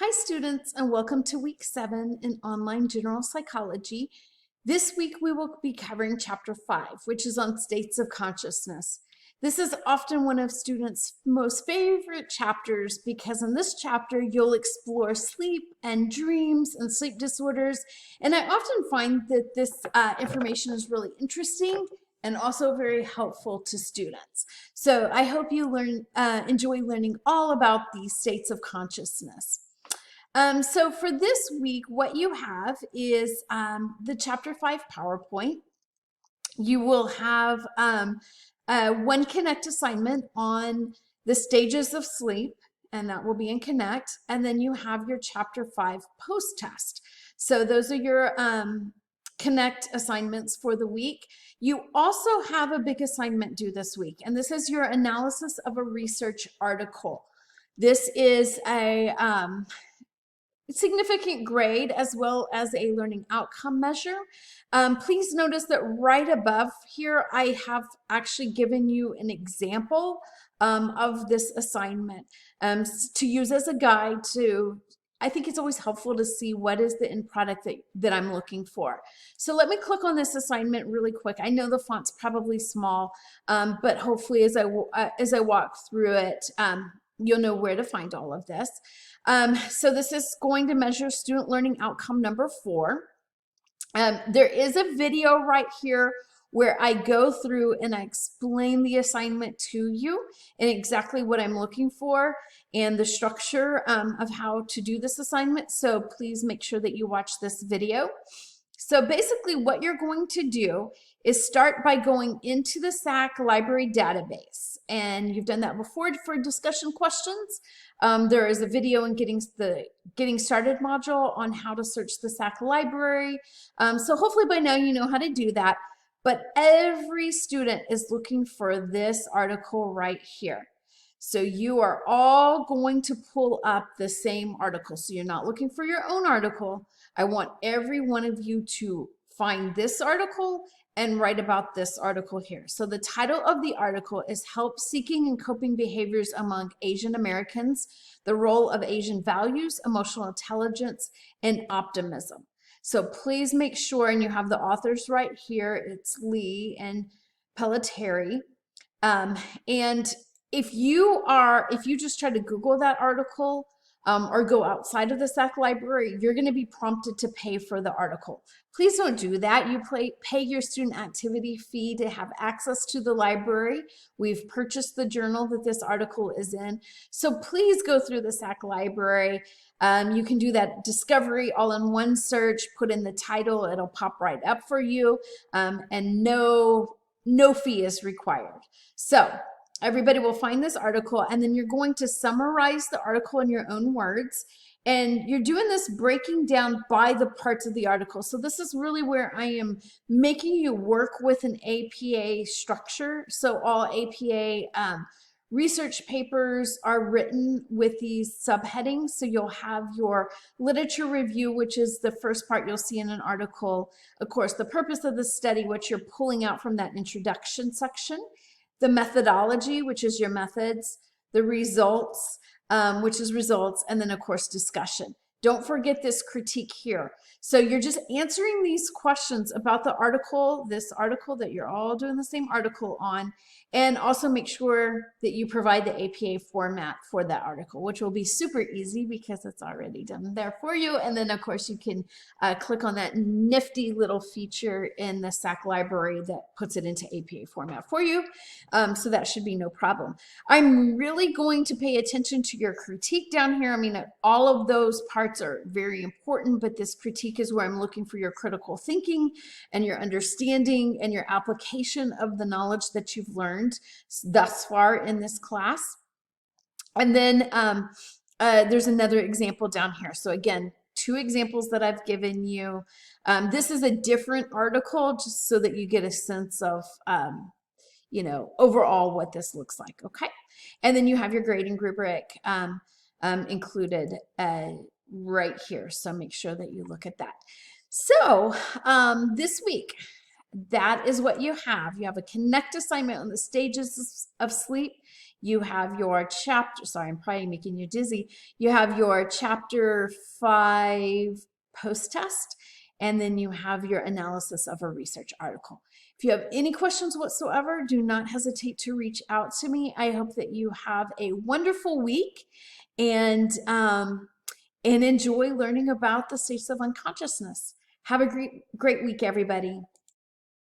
Hi students, and welcome to week 7 in online general psychology. This week we will be covering chapter 5, which is on states of consciousness. This is often one of students' most favorite chapters because in this chapter you'll explore sleep and dreams and sleep disorders. And I often find that this information is really interesting and also very helpful to students. So I hope you enjoy learning all about these states of consciousness. So for this week, what you have is the Chapter 5 PowerPoint. You will have one Connect assignment on the stages of sleep, and that will be in Connect. And then you have your Chapter 5 post-test. So those are your Connect assignments for the week. You also have a big assignment due this week, and this is your analysis of a research article. This is a significant grade as well as a learning outcome measure. Please notice that right above here, I have actually given you an example of this assignment to use as a guide to, I think it's always helpful to see what is the end product that I'm looking for. So let me click on this assignment really quick. I know the font's probably small, but hopefully as I walk through it, you'll know where to find all of this. So this is going to measure student learning outcome number 4. There is a video right here where I go through and I explain the assignment to you and exactly what I'm looking for and the structure of how to do this assignment. So please make sure that you watch this video. So basically what you're going to do is start by going into the SAC library database. And you've done that before for discussion questions. There is a video in Getting Started module on how to search the SAC library. So hopefully by now you know how to do that. But every student is looking for this article right here. So you are all going to pull up the same article. So you're not looking for your own article. I want every one of you to find this article and write about this article here. So the title of the article is Help Seeking and Coping Behaviors Among Asian Americans, the Role of Asian Values, Emotional Intelligence, and Optimism. So please make sure, and you have the authors right here, it's Lee and Pelletier. And if you just try to Google that article or go outside of the SAC library, you're going to be prompted to pay for the article. Please don't do that. You pay your student activity fee to have access to the library. We've purchased the journal that this article is in. So please go through the SAC library. You can do that discovery all in one search, put in the title, it'll pop right up for you, and no fee is required. So everybody will find this article, and then you're going to summarize the article in your own words. And you're doing this breaking down by the parts of the article. So this is really where I am making you work with an APA structure. So all APA research papers are written with these subheadings. So you'll have your literature review, which is the first part you'll see in an article. Of course, the purpose of the study, what you're pulling out from that introduction section. The methodology, which is your methods, the results, which is results, and then of course discussion. Don't forget this critique here. So you're just answering these questions about the article, this article that you're all doing the same article on, and also make sure that you provide the APA format for that article, which will be super easy because it's already done there for you. And then of course you can click on that nifty little feature in the SAC library that puts it into APA format for you. So that should be no problem. I'm really going to pay attention to your critique down here. I mean, all of those parts are very important, but this critique is where I'm looking for your critical thinking and your understanding and your application of the knowledge that you've learned thus far in this class. And then there's another example down here. So again, 2 examples that I've given you. This is a different article just so that you get a sense of you know, overall what this looks like, okay? And then you have your grading rubric included right here, so make sure that you look at that. So this week, that is what you have. You have a Connect assignment on the stages of sleep. You have your chapter, sorry, I'm probably making you dizzy. You have your chapter 5 post-test, and then you have your analysis of a research article. If you have any questions whatsoever, do not hesitate to reach out to me. I hope that you have a wonderful week and enjoy learning about the states of unconsciousness. Have a great week, everybody.